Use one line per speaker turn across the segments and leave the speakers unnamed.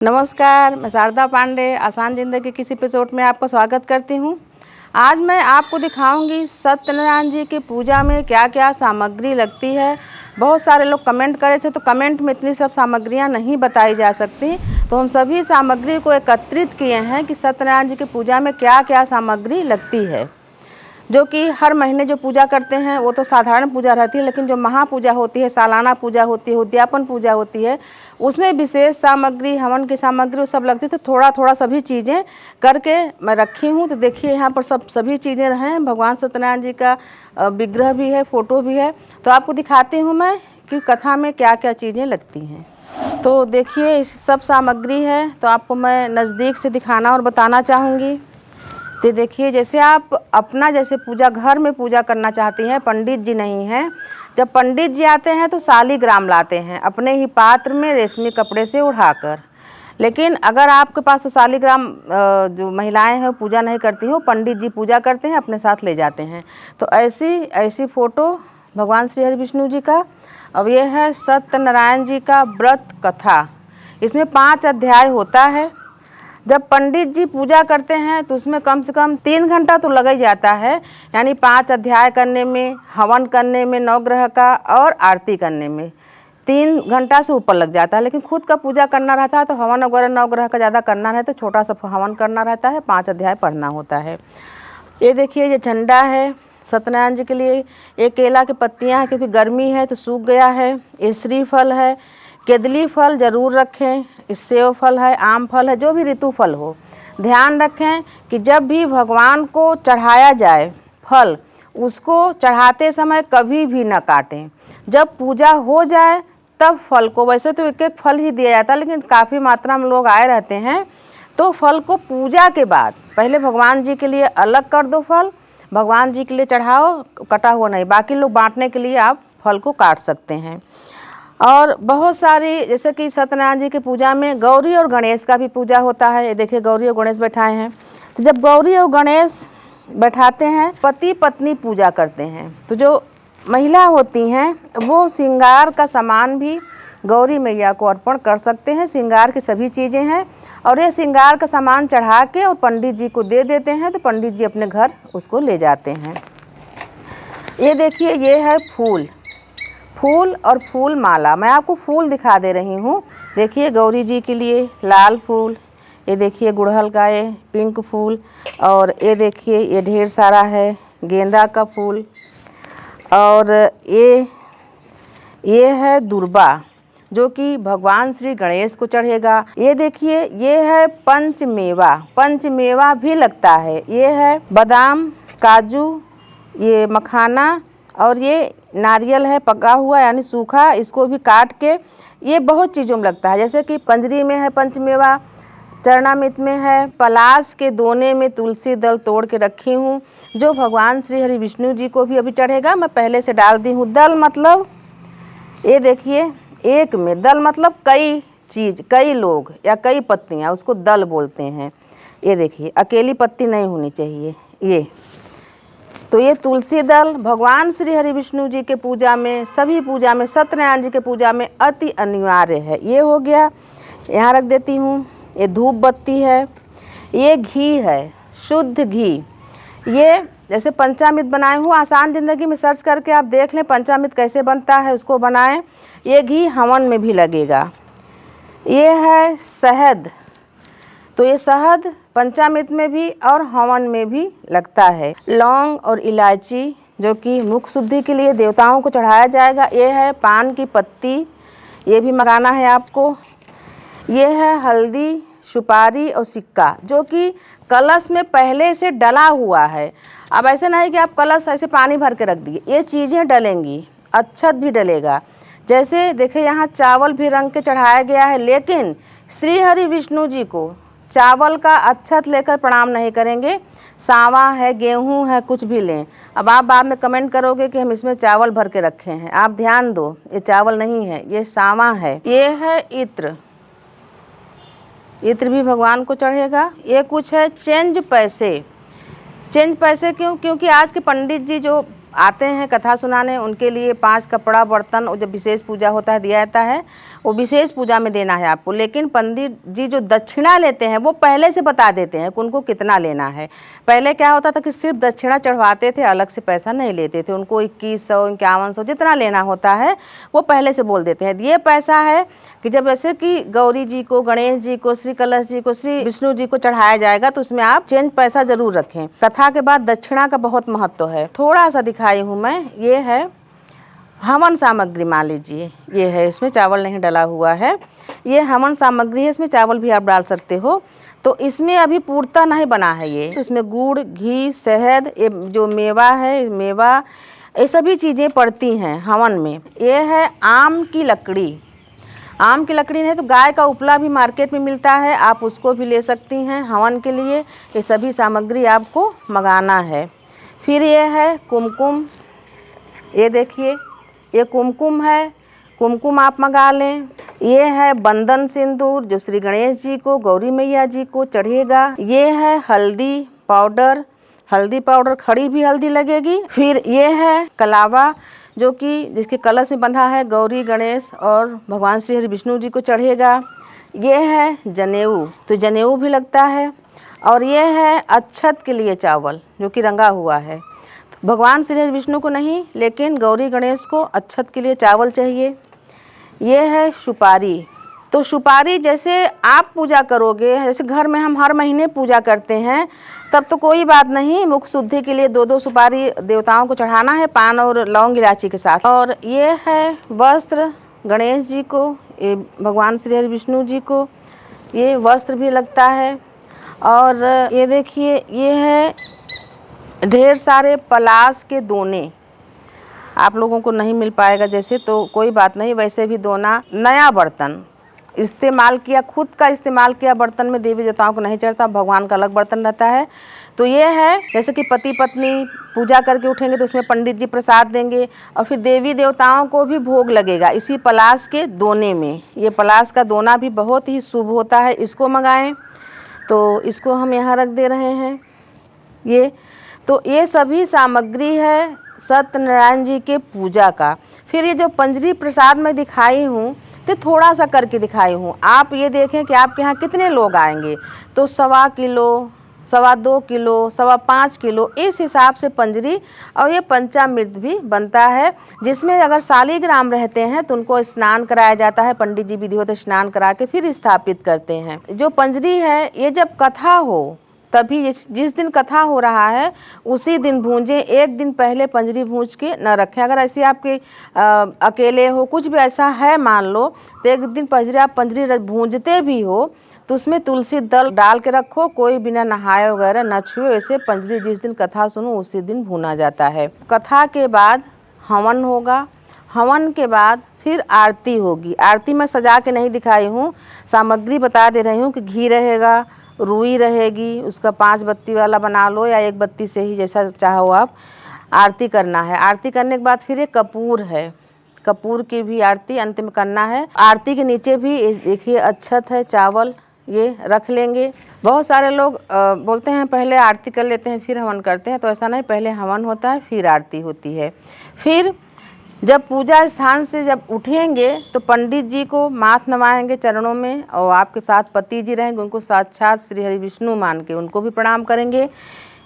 नमस्कार, मैं शारदा पांडे आसान ज़िंदगी किसी एपिसोड में आपका स्वागत करती हूँ। आज मैं आपको दिखाऊंगी सत्यनारायण जी की पूजा में क्या क्या सामग्री लगती है। बहुत सारे लोग कमेंट करे थे, तो कमेंट में इतनी सब सामग्रियाँ नहीं बताई जा सकती, तो हम सभी सामग्री को एकत्रित किए हैं कि सत्यनारायण जी की पूजा में क्या क्या सामग्री लगती है। जो कि हर महीने जो पूजा करते हैं वो तो साधारण पूजा रहती है, लेकिन जो महापूजा होती है, सालाना पूजा होती है, उद्यापन पूजा होती है, उसमें विशेष सामग्री, हवन की सामग्री वो सब लगती है। तो थोड़ा थोड़ा सभी चीज़ें करके मैं रखी हूँ। तो देखिए यहाँ पर सभी चीज़ें हैं। भगवान सत्यनारायण जी का विग्रह भी है, फ़ोटो भी है। तो आपको दिखाती हूँ मैं कि कथा में क्या क्या चीज़ें लगती हैं। तो देखिए सब सामग्री है, तो आपको मैं नज़दीक से दिखाना और बताना चाहूँगी। तो देखिए जैसे आप अपना जैसे पूजा घर में पूजा करना चाहती हैं, पंडित जी नहीं हैं, जब पंडित जी आते हैं तो शालिग्राम लाते हैं अपने ही पात्र में रेशमी कपड़े से उड़ाकर। लेकिन अगर आपके पास तो शालिग्राम जो महिलाएं हैं पूजा नहीं करती हो, पंडित जी पूजा करते हैं, अपने साथ ले जाते हैं। तो ऐसी फ़ोटो भगवान श्री हरि विष्णु जी का। अब ये है सत्यनारायण जी का व्रत कथा। इसमें 5 अध्याय होता है। जब पंडित जी पूजा करते हैं तो उसमें कम से कम 3 घंटा तो लग ही जाता है, यानी 5 अध्याय करने में, हवन करने में नवग्रह का और आरती करने में 3 घंटा से ऊपर लग जाता है। लेकिन खुद का पूजा करना रहता है तो हवन वगैरह नवग्रह का ज़्यादा करना रहता है, छोटा सा हवन करना रहता है, 5 अध्याय पढ़ना होता है। ये देखिए ये झंडा है सत्यनारायण जी के लिए। ये केला की पत्तियाँ हैं, क्योंकि गर्मी है तो सूख गया है। ये श्रीफल है, केदली फल ज़रूर रखें, सेव फल है, आम फल है, जो भी ऋतु फल हो। ध्यान रखें कि जब भी भगवान को चढ़ाया जाए फल, उसको चढ़ाते समय कभी भी न काटें। जब पूजा हो जाए तब फल को, वैसे तो एक एक फल ही दिया जाता है, लेकिन काफ़ी मात्रा में लोग आए रहते हैं, तो फल को पूजा के बाद पहले भगवान जी के लिए अलग कर दो फल, भगवान जी के लिए चढ़ाओ, कटा हुआ नहीं। बाकी लोग बांटने के लिए आप फल को काट सकते हैं। और बहुत सारी, जैसे कि सत्यनारायण जी की पूजा में गौरी और गणेश का भी पूजा होता है। ये देखिए गौरी और गणेश बैठाए हैं। तो जब गौरी और गणेश बैठाते हैं, पति पत्नी पूजा करते हैं, तो जो महिला होती हैं वो श्रृंगार का सामान भी गौरी मैया को अर्पण कर सकते हैं। श्रृंगार की सभी चीज़ें हैं, और ये श्रृंगार का सामान चढ़ा के और पंडित जी को दे देते हैं, तो पंडित जी अपने घर उसको ले जाते हैं। ये देखिए ये है फूल और फूल माला। मैं आपको फूल दिखा दे रही हूँ। देखिए गौरी जी के लिए लाल फूल, ये देखिए गुड़हल का ये पिंक फूल, और ये देखिए ये ढेर सारा है गेंदा का फूल, और ये है दुर्बा जो कि भगवान श्री गणेश को चढ़ेगा। ये देखिए ये है पंचमेवा भी लगता है। ये है बादाम, काजू, ये मखाना, और ये नारियल है पका हुआ यानी सूखा, इसको भी काट के ये बहुत चीज़ों में लगता है। जैसे कि पंजरी में है पंचमेवा, चरणामृत में है, पलाश के दोने में तुलसी दल तोड़ के रखी हूँ, जो भगवान श्री हरि विष्णु जी को भी अभी चढ़ेगा। मैं पहले से डाल दी हूँ। दल मतलब ये देखिए एक में, दल मतलब कई चीज़, कई लोग या कई पत्तियाँ, उसको दल बोलते हैं। ये देखिए अकेली पत्ती नहीं होनी चाहिए ये। तो ये तुलसी दल भगवान श्री हरि विष्णु जी के पूजा में, सभी पूजा में, सत्यनारायण जी के पूजा में अति अनिवार्य है। ये हो गया, यहाँ रख देती हूँ। ये धूप बत्ती है, ये घी है, शुद्ध घी। ये जैसे पंचामृत बनाए हूँ, आसान ज़िंदगी में सर्च करके आप देख लें पंचामृत कैसे बनता है, उसको बनाएं। ये घी हवन में भी लगेगा। ये है शहद, तो ये शहद पंचामृत में भी और हवन में भी लगता है। लौंग और इलायची जो कि मुख शुद्धि के लिए देवताओं को चढ़ाया जाएगा। ये है पान की पत्ती, ये भी मंगाना है आपको। ये है हल्दी, सुपारी और सिक्का, जो कि कलश में पहले से डला हुआ है। अब ऐसे नहीं कि आप कलश ऐसे पानी भर के रख दिए, ये चीज़ें डलेंगी, अक्षत भी डलेगा। जैसे देखिए यहाँ चावल भी रंग के चढ़ाया गया है, लेकिन श्री हरि विष्णु जी को चावल का अक्षत लेकर प्रणाम नहीं करेंगे। सावा है, गेहूं है, कुछ भी लें। अब आप बाद में कमेंट करोगे कि हम इसमें चावल भर के रखे हैं, आप ध्यान दो, ये चावल नहीं है, ये सावा है। ये है इत्र, इत्र भी भगवान को चढ़ेगा। ये कुछ है चेंज पैसे क्यों? क्योंकि आज के पंडित जी जो आते हैं कथा सुनाने, उनके लिए 5 कपड़ा बर्तन, और जब विशेष पूजा होता है दिया जाता है, वो विशेष पूजा में देना है आपको। लेकिन पंडित जी जो दक्षिणा लेते हैं वो पहले से बता देते हैं कि उनको कितना लेना है। पहले क्या होता था कि सिर्फ दक्षिणा चढ़वाते थे, अलग से पैसा नहीं लेते थे। उनको 2100 5100 जितना लेना होता है वो पहले से बोल देते हैं। ये पैसा है कि जब जैसे कि गौरी जी को, गणेश जी को, श्री कलश जी को, श्री विष्णु जी को चढ़ाया जाएगा तो उसमें आप चेंज पैसा जरूर रखें। कथा के बाद दक्षिणा का बहुत महत्व है। थोड़ा सा दिखाई हूँ मैं। ये है हवन सामग्री, मान लीजिए ये है, इसमें चावल नहीं डला हुआ है। ये हवन सामग्री है, इसमें चावल भी आप डाल सकते हो। तो इसमें अभी पूर्णतः नहीं बना है ये। तो इसमें गुड़, घी, शहद, ये जो मेवा है, मेवा, ये सभी चीज़ें पड़ती हैं हवन में। ये है आम की लकड़ी। आम की लकड़ी नहीं तो गाय का उपला भी मार्केट में मिलता है, आप उसको भी ले सकती हैं हवन के लिए। ये सभी सामग्री आपको मंगाना है। फिर ये है कुमकुम। ये देखिए, ये कुमकुम है, कुमकुम आप मंगा लें। ये है बंधन सिंदूर जो श्री गणेश जी को, गौरी मैया जी को चढ़ेगा। ये है हल्दी पाउडर, हल्दी पाउडर, खड़ी भी हल्दी लगेगी। फिर ये है कलावा जो कि जिसके कलश में बंधा है, गौरी, गणेश और भगवान श्री हरि विष्णु जी को चढ़ेगा। ये है जनेऊ, तो जनेऊ भी लगता है। और ये है अक्षत के लिए चावल जो कि रंगा हुआ है। तो भगवान श्री हरि विष्णु को नहीं, लेकिन गौरी गणेश को अक्षत के लिए चावल चाहिए। ये है सुपारी। तो सुपारी जैसे आप पूजा करोगे, जैसे घर में हम हर महीने पूजा करते हैं, तब तो कोई बात नहीं, मुख शुद्धि के लिए 2-2 सुपारी देवताओं को चढ़ाना है, पान और लौंग इलायची के साथ। और ये है वस्त्र गणेश जी को, ये भगवान श्री हरि विष्णु जी को ये वस्त्र भी लगता है। और ये देखिए, ये है ढेर सारे पलाश के दोने। आप लोगों को नहीं मिल पाएगा जैसे, तो कोई बात नहीं, वैसे भी दोना। नया बर्तन इस्तेमाल किया, खुद का इस्तेमाल किया बर्तन में देवी देवताओं को नहीं चढ़ता, भगवान का अलग बर्तन रहता है। तो ये है जैसे कि पति पत्नी पूजा करके उठेंगे तो उसमें पंडित जी प्रसाद देंगे, और फिर देवी देवताओं को भी भोग लगेगा इसी पलाश के दोने में। ये पलाश का दोना भी बहुत ही शुभ होता है, इसको मंगाएं। तो इसको हम यहाँ रख दे रहे हैं। ये तो ये सभी सामग्री है सत्यनारायण जी के पूजा का। फिर ये जो पंजरी प्रसाद में दिखाई हूँ तो थोड़ा सा करके दिखाई हूँ। आप ये देखें कि आपके यहाँ कितने लोग आएंगे, तो 1.25 किलो, 2.25 किलो, 5.25 किलो, इस हिसाब से पंजरी और ये पंचामृत भी बनता है, जिसमें अगर शालिग्राम रहते हैं तो उनको स्नान कराया जाता है। पंडित जी विधिवत स्नान करा के फिर स्थापित करते हैं। जो पंजरी है ये जब कथा हो तभी, जिस दिन कथा हो रहा है उसी दिन भूंजें, एक दिन पहले पंजरी भूंज के न रखें। अगर ऐसे आपके अकेले हो, कुछ भी ऐसा है मान लो, तो एक दिन पहले आप पंजरी भूंजते भी हो तो उसमें तुलसी दल डाल के रखो, कोई बिना नहाए वगैरह न छुए। वैसे पंजरी जिस दिन कथा सुनो उसी दिन भूना जाता है। कथा के बाद हवन होगा, हवन के बाद फिर आरती होगी। आरती में सजा के नहीं दिखाई हूँ, सामग्री बता दे रही हूँ कि घी रहेगा, रुई रहेगी, उसका 5 बत्ती वाला बना लो या 1 बत्ती से ही, जैसा चाहो आप। आरती करना है। आरती करने के बाद फिर एक कपूर है, कपूर की भी आरती अंत में करना है। आरती के नीचे भी देखिए अक्षत है, चावल, ये रख लेंगे। बहुत सारे लोग बोलते हैं पहले आरती कर लेते हैं फिर हवन करते हैं, तो ऐसा नहीं, पहले हवन होता है फिर आरती होती है। फिर जब पूजा स्थान से जब उठेंगे तो पंडित जी को माथ नवाएंगे चरणों में, और आपके साथ पति जी रहेंगे, उनको साक्षात श्री हरि विष्णु मान के उनको भी प्रणाम करेंगे।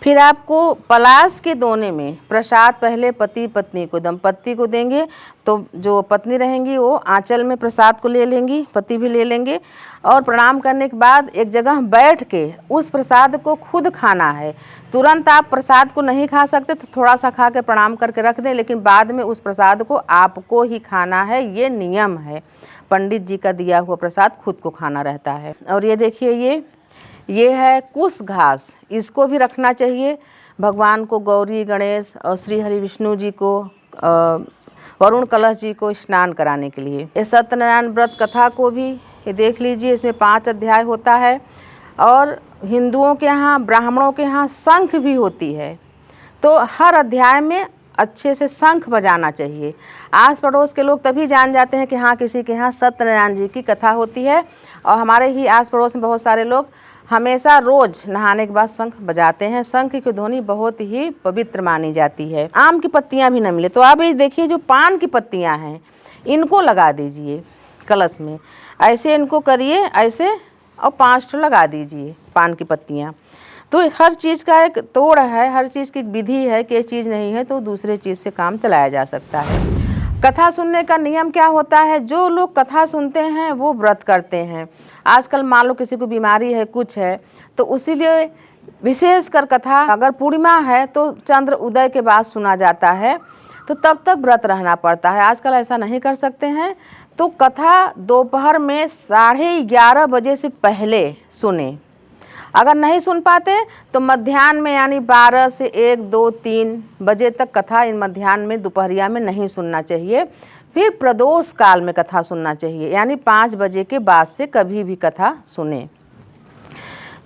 फिर आपको पलाश के दोने में प्रसाद पहले पति पत्नी को, दंपत्ति को देंगे। तो जो पत्नी रहेंगी वो आंचल में प्रसाद को ले लेंगी, पति भी ले लेंगे, और प्रणाम करने के बाद एक जगह बैठ के उस प्रसाद को खुद खाना है। तुरंत आप प्रसाद को नहीं खा सकते, तो थोड़ा सा खा के प्रणाम करके रख दें, लेकिन बाद में उस प्रसाद को आपको ही खाना है, ये नियम है। पंडित जी का दिया हुआ प्रसाद खुद को खाना रहता है। और ये देखिए, ये है कुश घास, इसको भी रखना चाहिए भगवान को, गौरी, गणेश और श्री हरि विष्णु जी को, वरुण कलश जी को स्नान कराने के लिए। ये सत्यनारायण व्रत कथा को भी ये देख लीजिए, इसमें 5 अध्याय होता है। और हिंदुओं के यहाँ, ब्राह्मणों के यहाँ शंख भी होती है, तो हर अध्याय में अच्छे से शंख बजाना चाहिए। आस पड़ोस के लोग तभी जान जाते हैं कि हाँ किसी के यहाँ सत्यनारायण जी की कथा होती है। और हमारे ही आस पड़ोस में बहुत सारे लोग हमेशा रोज नहाने के बाद शंख बजाते हैं। शंख की ध्वनि बहुत ही पवित्र मानी जाती है। आम की पत्तियां भी न मिले तो आप ये देखिए, जो पान की पत्तियां हैं इनको लगा दीजिए, कलश में, ऐसे इनको करिए ऐसे और 5 ठो लगा दीजिए पान की पत्तियाँ। तो हर चीज़ का एक तोड़ है, हर चीज़ की विधि है कि ये चीज़ नहीं है तो दूसरे चीज़ से काम चलाया जा सकता है। कथा सुनने का नियम क्या होता है, जो लोग कथा सुनते हैं वो व्रत करते हैं। आजकल मान लो किसी को बीमारी है, कुछ है, तो उसीलिए विशेषकर कथा अगर पूर्णिमा है तो चंद्र उदय के बाद सुना जाता है, तो तब तक व्रत रहना पड़ता है। आजकल ऐसा नहीं कर सकते हैं, तो कथा दोपहर में 11:30 बजे से पहले सुने। अगर नहीं सुन पाते तो मध्याह्न में यानी 12 से 1, 2, 3 बजे तक कथा इन मध्याह्न में दोपहरिया में नहीं सुनना चाहिए। फिर प्रदोष काल में कथा सुनना चाहिए, यानी 5 बजे के बाद से कभी भी कथा सुने।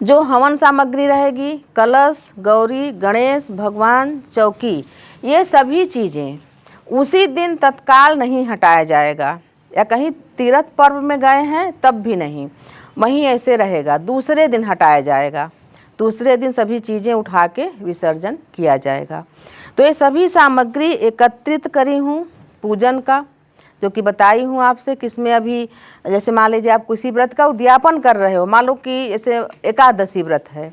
जो हवन सामग्री रहेगी, कलश, गौरी, गणेश भगवान, चौकी, ये सभी चीज़ें उसी दिन तत्काल नहीं हटाया जाएगा, या कहीं तीर्थ पर्व में गए हैं तब भी नहीं, वहीं ऐसे रहेगा, दूसरे दिन हटाया जाएगा। दूसरे दिन सभी चीज़ें उठा के विसर्जन किया जाएगा। तो ये सभी सामग्री एकत्रित करी हूँ पूजन का, जो कि बताई हूँ आपसे। किसमें अभी जैसे मान लीजिए आप किसी व्रत का उद्यापन कर रहे हो, मान लो कि जैसे एकादशी व्रत है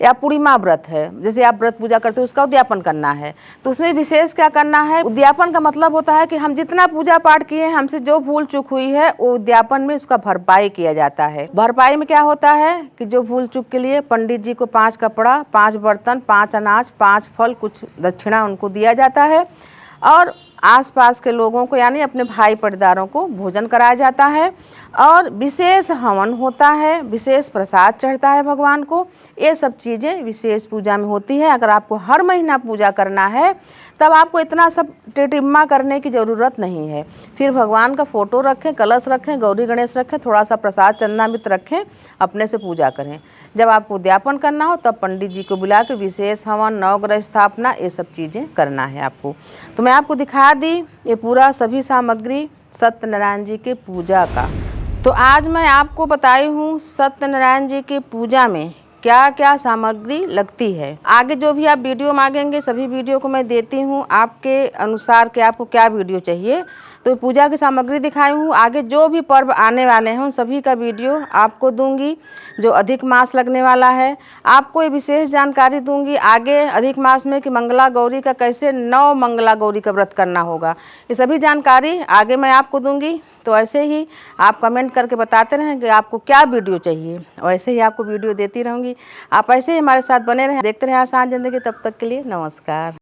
या पूर्णिमा व्रत है, जैसे आप व्रत पूजा करते हो उसका उद्यापन करना है, तो उसमें विशेष क्या करना है। उद्यापन का मतलब होता है कि हम जितना पूजा पाठ किए हैं, हमसे जो भूल चूक हुई है वो उद्यापन में उसका भरपाई किया जाता है। भरपाई में क्या होता है कि जो भूल चूक के लिए पंडित जी को 5 कपड़ा, 5 बर्तन, 5 अनाज, 5 फल, कुछ दक्षिणा उनको दिया जाता है, और आसपास के लोगों को यानी अपने भाई पटदारों को भोजन कराया जाता है, और विशेष हवन होता है, विशेष प्रसाद चढ़ता है भगवान को। ये सब चीज़ें विशेष पूजा में होती है। अगर आपको हर महीना पूजा करना है तब आपको इतना सब टिटिम्मा करने की ज़रूरत नहीं है। फिर भगवान का फ़ोटो रखें, कलश रखें, गौरी गणेश रखें, थोड़ा सा प्रसाद चंदनामृत रखें, अपने से पूजा करें। जब आपको उद्यापन करना हो तब पंडित जी को बुला के विशेष हवन, नवग्रह स्थापना, ये सब चीज़ें करना है आपको। तो मैं आपको दिखा दी ये पूरा सभी सामग्री सत्यनारायण जी के पूजा का। तो आज मैं आपको बताई हूँ सत्यनारायण जी की पूजा में क्या क्या सामग्री लगती है। आगे जो भी आप वीडियो मांगेंगे सभी वीडियो को मैं देती हूँ आपके अनुसार कि आपको क्या वीडियो चाहिए। तो पूजा की सामग्री दिखाई हूँ। आगे जो भी पर्व आने वाले हैं उन सभी का वीडियो आपको दूंगी। जो अधिक मास लगने वाला है आपको ये विशेष जानकारी दूंगी आगे अधिक मास में कि मंगला गौरी का कैसे 9 मंगला गौरी का व्रत करना होगा। ये सभी जानकारी आगे मैं आपको दूंगी। तो ऐसे ही आप कमेंट करके बताते रहें कि आपको क्या वीडियो चाहिए, और ऐसे ही आपको वीडियो देती रहूँगी। आप ऐसे ही हमारे साथ बने रहें, देखते रहें आसान ज़िंदगी। तब तक के लिए नमस्कार।